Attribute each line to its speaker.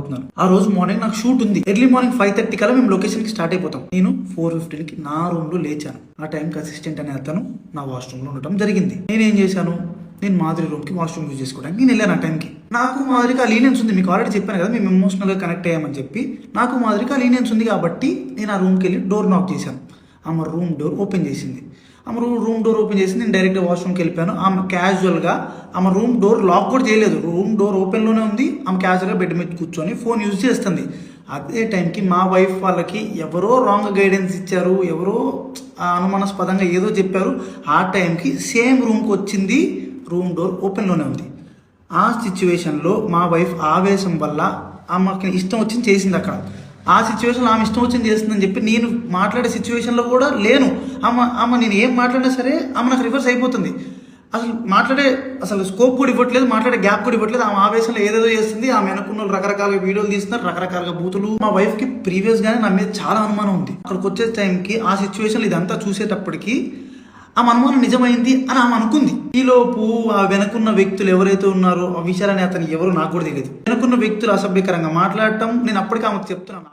Speaker 1: అవుతున్నాను. ఆ రోజు మార్నింగ్ నాకు షూట్ ఉంది. ఎర్లీ మార్నింగ్ 5:30 కల్లా మేము లొకేషన్ కి స్టార్ట్ అయిపోతాం. నేను 4:15కి నా రూమ్ లో లేచాను. ఆ టైంకి అసిస్టెంట్ అనే అతను నా వాష్రూమ్ లో ఉండటం జరిగింది. నేనేం చేశాను, నేను మాధురి రూమ్ కి వాష్రూమ్ యూజ్ చేసుకోవడానికి నేను వెళ్ళాను. ఆ టైంకి నాకు మాధురికి ఆ లీనియన్స్ ఉంది. మీకు ఆల్రెడీ చెప్పాను కదా, మేము ఎమోషనల్ గా కనెక్ట్ అయ్యామని చెప్పి. నాకు మాధురికి ఆ లీనియన్స్ ఉంది కాబట్టి నేను ఆ రూమ్కి వెళ్ళి డోర్ నాక్ చేశాను. ఆమె రూమ్ డోర్ ఓపెన్ చేసింది. ఆమె రూమ్ డోర్ ఓపెన్ చేసి నేను డైరెక్ట్ వాష్రూమ్కి వెళ్ళిపోయాను. ఆమె క్యాజువల్గా ఆమె రూమ్ డోర్ లాక్ కూడా చేయలేదు. రూమ్ డోర్ ఓపెన్లోనే ఉంది. ఆమె క్యాజువల్గా బెడ్ మీద కూర్చొని ఫోన్ యూజ్ చేస్తుంది. అదే టైంకి మా వైఫ్ వాళ్ళకి ఎవరో రాంగ్ గైడెన్స్ ఇచ్చారు, ఎవరో అనుమానాస్పదంగా ఏదో చెప్పారు. ఆ టైంకి సేమ్ రూమ్కి వచ్చింది. రూమ్ డోర్ ఓపెన్లోనే ఉంది. ఆ సిచ్యువేషన్లో మా వైఫ్ ఆవేశం వల్ల ఆమెకి ఇష్టం వచ్చింది చేసింది. అక్కడ ఆ సిచ్యువేషన్లో ఆమె ఇష్టం వచ్చింది చేస్తుందని చెప్పి నేను మాట్లాడే సిచ్యువేషన్లో కూడా లేను. ఆమె నేను ఏం మాట్లాడినా సరే ఆమె నాకు రివర్స్ అయిపోతుంది. అసలు స్కోప్ కూడా ఇవ్వట్లేదు, మాట్లాడే గ్యాప్ కూడా ఇవ్వట్లేదు. ఆమె ఆవేశంలో ఏదేదో చేస్తుంది. ఆమె వెనకున్న రకరకాల వీడియోలు తీస్తున్నారు, రకరకాల బూతులు. మా వైఫ్కి ప్రీవియస్గానే నా మీద చాలా అనుమానం ఉంది. అక్కడికి వచ్చే టైంకి ఆ సిచ్యువేషన్లో ఇదంతా చూసేటప్పటికి ఆమె అనుమానం నిజమైంది అని ఆమె అనుకుంది. ఈలోపు ఆ వెనకున్న వ్యక్తులు ఎవరైతే ఉన్నారో ఆ విషయాలని అతను ఎవరో నాకు కూడా తెలియదు. వెనకున్న వ్యక్తులు అసభ్యకరంగా మాట్లాడటం నేను అప్పటికే ఆమెకు చెప్తున్నాను.